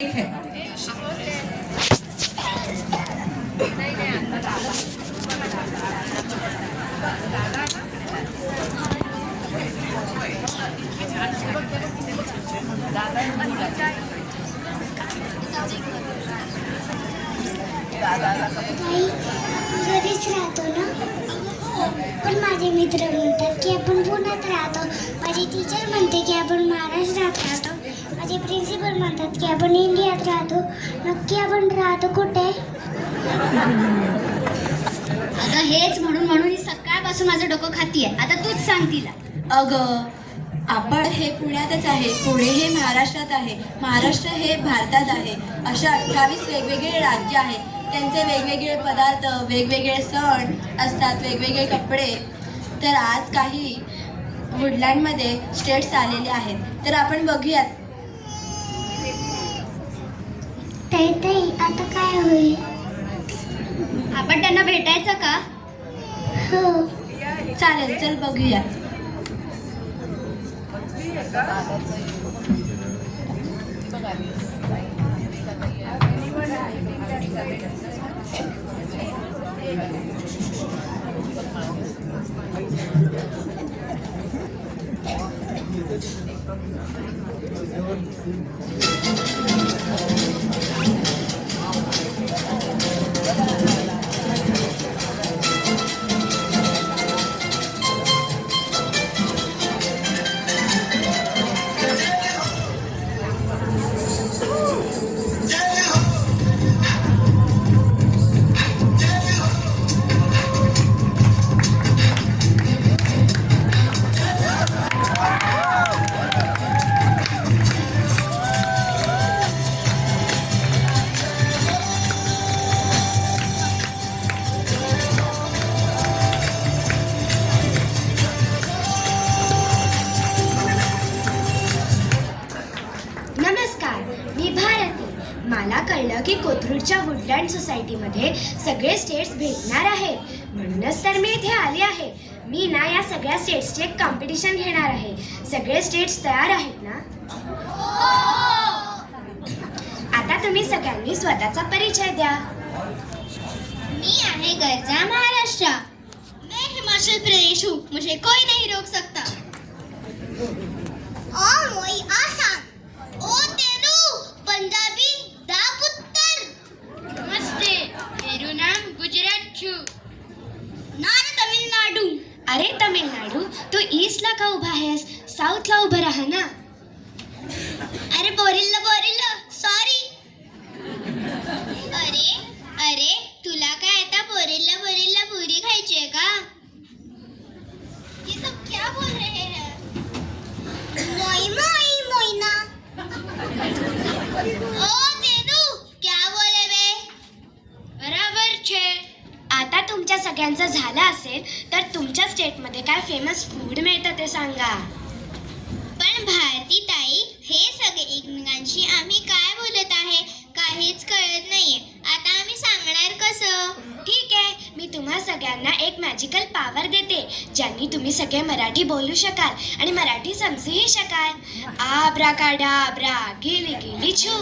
घरीच राहतो ना, पण माझे मित्र म्हणतात की आपण पुण्यात राहतो. माझी टीचर म्हणते की आपण महाराष्ट्रात राहतो. माझे प्रिन्सिपल म्हणतात की आपण इंडियात राहतो. नक्की आपण राहतो कुठे? अगं हेच म्हणून सकाळपासून माझं डोकं खातीये. आता तूच सांग तिला. अगं आपण हे पुण्यातच आहे, पुणे हे महाराष्ट्रात आहे, महाराष्ट्र हे भारतात आहे. अशा 28 वेगवेगळे राज्य आहेत. त्यांचे वेगवेगळे पदार्थ, वेगवेगळे सण असतात, वेगवेगळे कपडे. तर आज काही वुडलँडमध्ये स्टेट्स आलेले आहेत, तर आपण बघूयात. ताई आता काय होईल? आपण त्यांना भेटायचं का? हो. चालेल, चल बघूयात. मला कळलं की कोथरूडच्या वुडलँड सोसायटीमध्ये सगळे स्टेट्स भेटणार आहेत, म्हणूनच तर मी इथे आले आहे. मी ना या सगळ्या स्टेट्सचे एक कॉम्पिटिशन घेणार आहे. सगळे स्टेट्स तयार आहेत ना? आता तुम्ही सगळ्यांनी स्वतःचा परिचय द्या. मी आहे गर्जा महाराष्ट्र. मैं हिमाचल प्रदेश हूँ, मुझे कोई नहीं रोक सकता. मोई आसाम. ओ तेलु पंजाबी दा पुत्तर. नमस्ते, मेरू नाम गुजरात छू. नान तमिलनाडू. अरे तमिळनाडू, तू ईस्टला का उभा आहेस? साऊथला उभं राहा ना. अरे बोरिल्ला सॉरी. अरे तुला काय आता बोरिल्ला पुरी खायची आहे का? ये सब क्या बोल रहे हैं? मोइना. ओ तेनू क्या बोले बे? बराबर छे. आता तुमच्या सगळ्यांचं झालं असेल तर तुमच्या स्टेटमध्ये काय फेमस फूड मिळतं ते सांगा. पण भारती ताई, हे सगळे एकमेकांशी आम्ही काय बोलत आहे काहीच कळत नाहीये. आता आम्ही सांगणार कसं? ठीक आहे, मी तुम्हा सगळ्यांना एक मॅजिकल पॉवर देते, ज्यांनी तुम्ही सगळे मराठी बोलू शकाल आणि मराठी समजूही शकाल. आब्राकाडाब्रा, गेली गेली छू.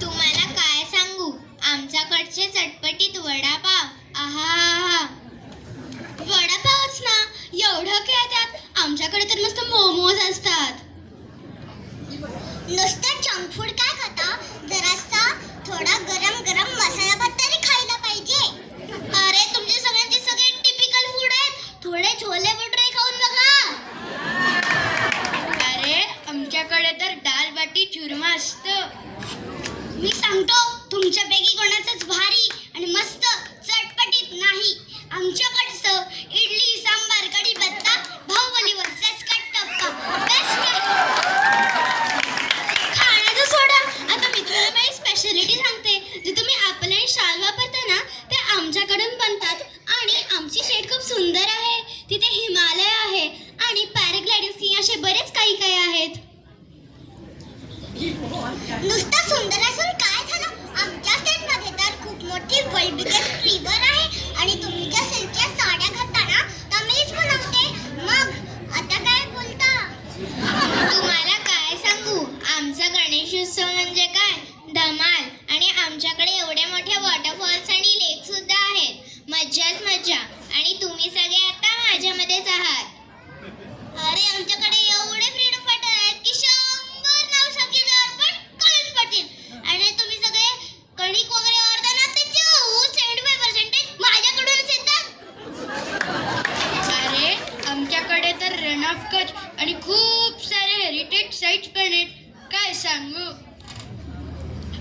तुम्हाला काय सांगू, आमच्याकडचे चटपटीत वडापाव. आहा, वडापावच ना, एवढं काय त्यात? आमच्याकडे तर मस्त मोमोज असतात. नुसतं जंक फूड काय खाता? जरासा थोडा गरम मसाला भात तरी खायला पाहिजे. अरे तुमचे सगळ्यांचे सगळे टिपिकल फूड आहेत. थोडे छोले भटुरे खाऊन बघा. अरे आमच्याकडे तर दाल बाटी चुरमा असतं. मी सांगतो, तुमच्यापैकी कोणाचंच भारी आणि मस्त चटपटीत नाही. आमच्याकडचं इडली सांबार कढीपत्ता बाहुबली वर्सेस कट्टप्पा बेस्ट आहे. खाण्याचं सोडा, आता मी तुम्हाला माझी स्पेशालिटी सांगते. जे तुम्ही आपलं आणि शाल वापरता ना, ते आमच्याकडून बनतात. आणि आमची शेड खूप सुंदर आहे. तिथे हिमालय आहे आणि पॅराग्लायडिंग स्की असे बरेच काही आहेत. नुसतं सुंदर असून काय झालं? आमच्या स्टेटमध्ये तर खूप मोठी वर्ल्ड बिगेस्ट रिव्हर आहे. आणि तुम्ही ज्या सिल्कच्या साड्या घालता ना, त्या मीच बनवते. मग आता काय बोलता? तुम्हाला काय सांगू, आमचा गणेशोत्सव म्हणजे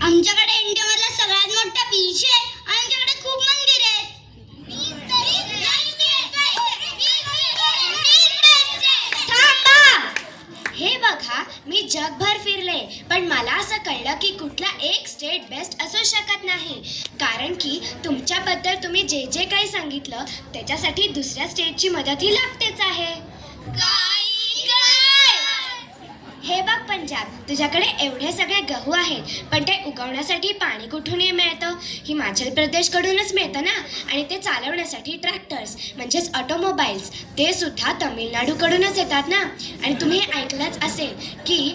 आमच्याकडे इंडियामधला सगळ्यात मोठा बीच आहे आणि आमच्याकडे खूप मंदिर आहेत. थांबा! हे बघा, मी जगभर फिरले पण मला असं कळलं की कुठला एक स्टेट बेस्ट असू शकत नाही, कारण की तुमच्याबद्दल तुम्ही जे जे काही सांगितलं त्याच्यासाठी दुसऱ्या स्टेटची मदतही लागतेच आहे. हे बघ पंजाब, तुझ्याकडे एवढे सगळे गहू आहेत पण ते उगवण्यासाठी पाणी कुठून मिळतं? हिमाचल प्रदेशकडूनच मिळतं ना. आणि ते चालवण्यासाठी ट्रॅक्टर्स म्हणजेच ऑटोमोबाईल्स ते सुद्धा तमिळनाडूकडूनच येतात ना. आणि तुम्ही ऐकलंच असेल की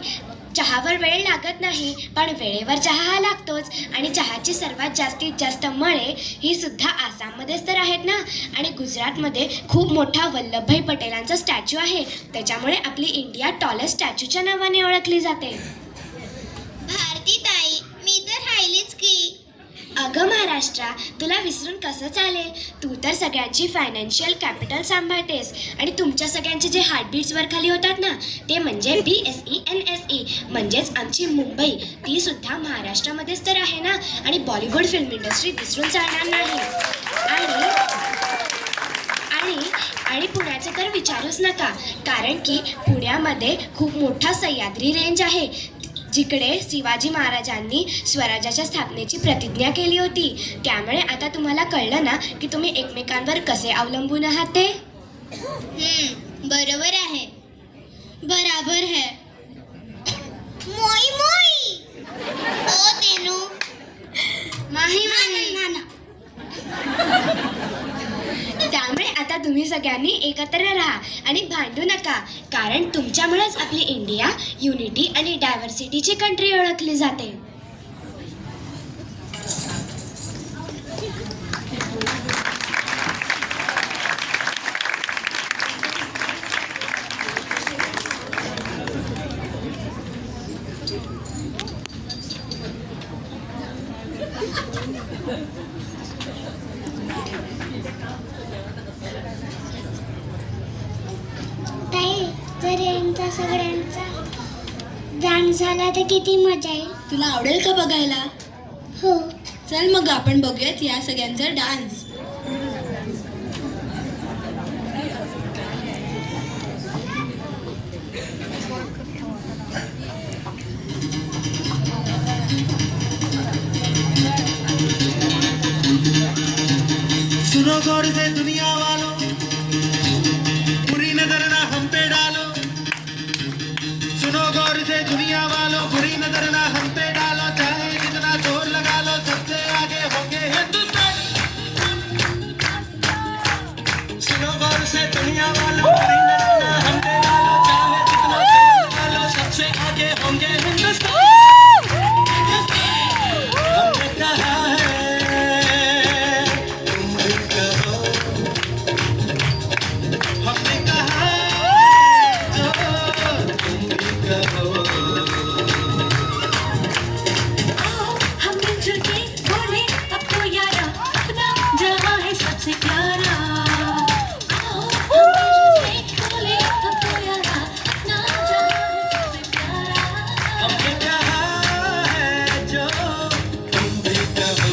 चहावर वेळ लागत नाही पण वेळेवर चहा हा लागतोच. आणि चहाची सर्वात जास्तीत जास्त मळे ही सुद्धा आसाममध्येच तर आहेत ना. आणि गुजरातमध्ये खूप मोठा वल्लभभाई पटेलांचा स्टॅच्यू आहे, त्याच्यामुळे आपली इंडिया टॉलेस्ट स्टॅच्यूच्या नावाने ओळखली जाते. भारती ताई, मी तर राहिलीच की. अगं महाराष्ट्रा, तुला विसरून कसं चालेल? तू तर सगळ्यांची फायनान्शियल कॅपिटल सांभाळतेस आणि तुमच्या सगळ्यांचे जे हार्टबीट्स वर खाली होतात ना ते म्हणजे BSE NSE म्हणजेच आमची मुंबई, ती सुद्धा महाराष्ट्रामध्येच तर आहे ना. आणि बॉलिवूड फिल्म इंडस्ट्री विसरून चालणार नाही. आणि पुण्याचं तर विचारूच नका, कारण की पुण्यामध्ये खूप मोठा सह्याद्री रेंज आहे जिकडे शिवाजी महाराजांनी स्वराज्याच्या स्थापनेची प्रतिज्ञा केली होती. त्यामुळे आता तुम्हाला कळलं ना की तुम्ही एकमेकांवर कसे अवलंबून आहात ते. बरोबर आहे. बराबर है. मोई मोई. ओ तेनू. माही माही नाना. त्यामुळे आता तुम्ही सगळ्यांनी एकत्र राहा आणि भांडू नका, कारण तुमच्यामुळेच आपली इंडिया युनिटी आणि डायव्हर्सिटीची कंट्री ओळखली जाते. ताई, जर यांचा सगळ्यांचा डान्स झाला तर किती मजा येईल. तुला आवडेल का बघायला? हो. चल मग आपण बघूयात या सगळ्यांचा डान्स. सुनो गौर से दुनिया वालों, बुरी नजर ना हम पे डालो. सुनो गौर से दुनिया वालों, बुरी नजर ना हम पे डालो. चाहे जितना जोर लगा लो, सबसे आगे होंगे हिंदुस्तानी. सुनो गौर से दुनिया वालों, बुरी नजर ना हम पे डालो. चाहे जितना जोर लगा लो, सबसे आगे होंगे हिंदुस्तानी. हमने कहा है तुम भी कहो, हमने कहा जो तुम भी कहो. हम मिलजुल के बोले अब तो यारा, अपना जहाँ है सबसे प्यारा. आओ हम मिलजुल के बोले अब तो यारा, अपना जहाँ है सबसे प्यारा. हमने कहा है जो तुम भी कहो.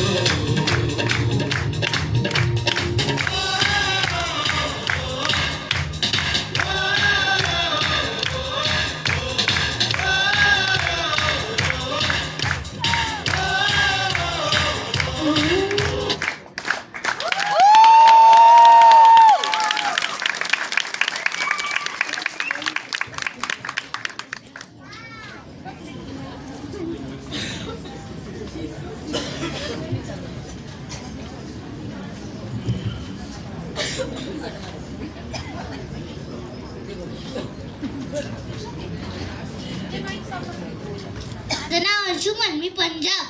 माझं नाव अंशुमन, मी पंजाब.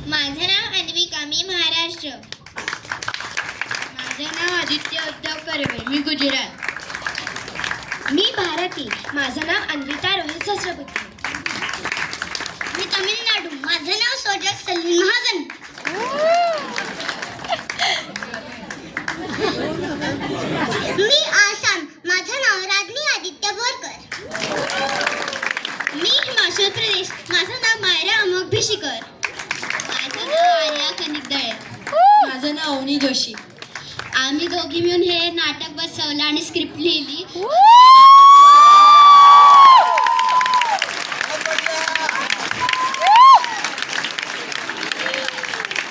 माझं नाव अन्विका, मी महाराष्ट्र. माझं नाव आदित्य उद्धव कर्वे, मी गुजरात. मी भारती, माझं नाव अन्विता रोहित सहस्रबुद्धे. मी तमिळनाडू, माझं नाव सोजत सलीम महाजन. मी आसाम, माझं नाव रागनी आदित्य बोरकर. मी हिमाचल प्रदेश. माझं नाव मायरा अमोघ भिशीकर. माझं नाव आर्या कनिकदळे. माझं नाव अवनी जोशी. आम्ही दोघी मिळून हे नाटक बसवलं आणि स्क्रिप्ट लिहिली.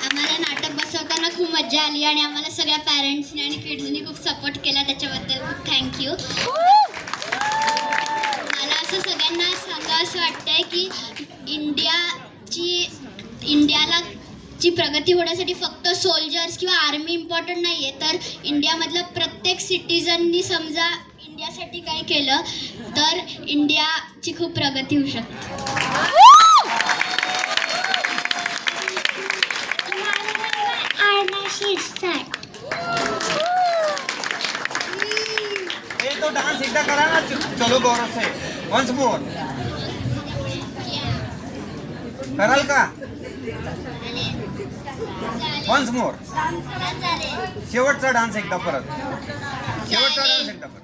आम्हाला नाटक बसवताना खूप मजा आली आणि आम्हाला सगळ्या पॅरेंट्सनी आणि किड्सनी खूप सपोर्ट केला, त्याच्याबद्दल खूप थँक्यू. मला असं सगळ्यांना सांगावं वाटतंय की इंडियाला ची प्रगती होण्यासाठी फक्त सोल्जर्स किंवा आर्मी इम्पॉर्टंट नाही आहे, तर इंडियामधलं प्रत्येक सिटिझननी समजा इंडियासाठी काय केलं तर इंडियाची खूप प्रगती होऊ शकते. ये तो डांस एकदा करा ना, चलो गौरव से वन्स मोर. कराल का? Once more. शेवटचा डान्स एकदा परत. शेवटचा डान्स एकदा परत.